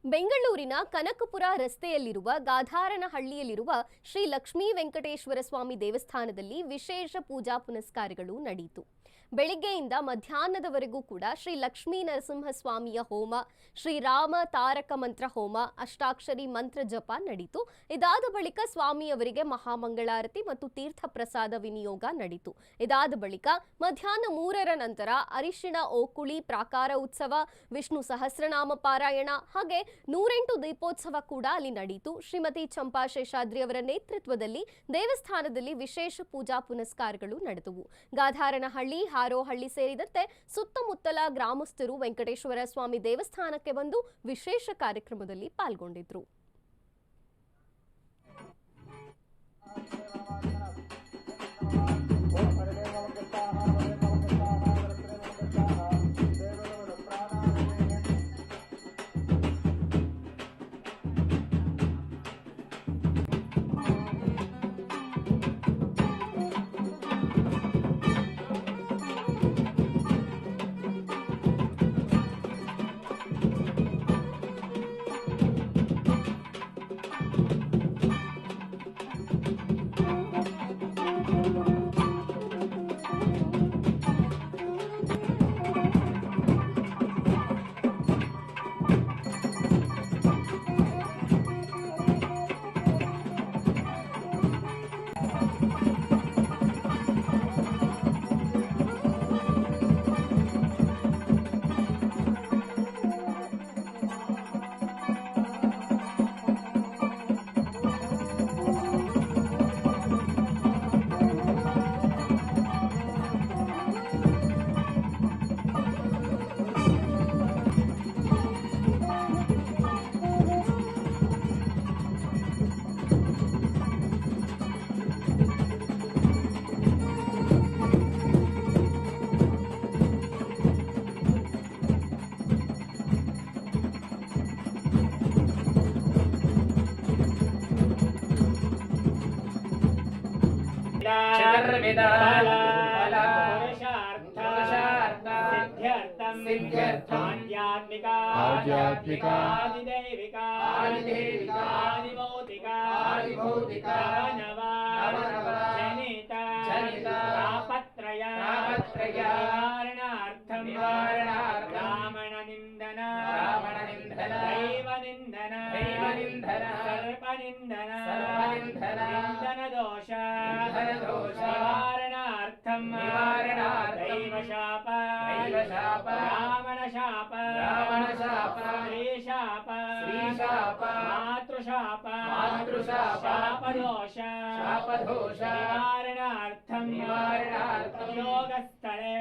ಬೆಂಗಳೂರಿನ ಕನಕಪುರ ರಸ್ತೆಯಲ್ಲಿರುವ ಗಾಧಾರನಹಳ್ಳಿಯಲ್ಲಿರುವ ಶ್ರೀ ಲಕ್ಷ್ಮೀ ವೆಂಕಟೇಶ್ವರ ಸ್ವಾಮಿ ದೇವಸ್ಥಾನದಲ್ಲಿ ವಿಶೇಷ ಪೂಜಾ ಪುನಸ್ಕಾರಗಳು ನಡೆಯಿತು. ಬೆಳಿಗ್ಗೆಯಿಂದ ಮಧ್ಯಾಹ್ನದವರೆಗೂ ಕೂಡ ಶ್ರೀ ಲಕ್ಷ್ಮೀ ನರಸಿಂಹಸ್ವಾಮಿಯ ಹೋಮ, ಶ್ರೀರಾಮ ತಾರಕ ಮಂತ್ರ ಹೋಮ, ಅಷ್ಟಾಕ್ಷರಿ ಮಂತ್ರ ಜಪ ನಡೆಯಿತು. ಇದಾದ ಬಳಿಕ ಸ್ವಾಮಿಯವರಿಗೆ ಮಹಾಮಂಗಳಾರತಿ ಮತ್ತು ತೀರ್ಥ ಪ್ರಸಾದ ವಿನಿಯೋಗ ನಡೆಯಿತು. ಇದಾದ ಬಳಿಕ ಮಧ್ಯಾಹ್ನ 3ರ ನಂತರ ಅರಿಶಿಣ ಓಕುಳಿ ಪ್ರಾಕಾರ ಉತ್ಸವ, ವಿಷ್ಣು ಸಹಸ್ರನಾಮ ಪಾರಾಯಣ ಹಾಗೆ 108 ದೀಪೋತ್ಸವ ಕೂಡ ಅಲ್ಲಿ ನಡೆಯಿತು. ಶ್ರೀಮತಿ ಚಂಪಾ ಶೇಷಾದ್ರಿ ಅವರ ನೇತೃತ್ವದಲ್ಲಿ ದೇವಸ್ಥಾನದಲ್ಲಿ ವಿಶೇಷ ಪೂಜಾ ಪುನಸ್ಕಾರಗಳು ನಡೆದವು. ಗಾಧಾರನಹಳ್ಳಿ, ಹಾರೋಹಳ್ಳಿ ಸೇರಿದಂತೆ ಸುತ್ತಮುತ್ತಲ ಗ್ರಾಮಸ್ಥರು ವೆಂಕಟೇಶ್ವರ ಸ್ವಾಮಿ ದೇವಸ್ಥಾನಕ್ಕೆ ಬಂದು ವಿಶೇಷ ಕಾರ್ಯಕ್ರಮದಲ್ಲಿ ಪಾಲ್ಗೊಂಡಿದ್ರು. शापदोष निवारणार्थं योगस्थले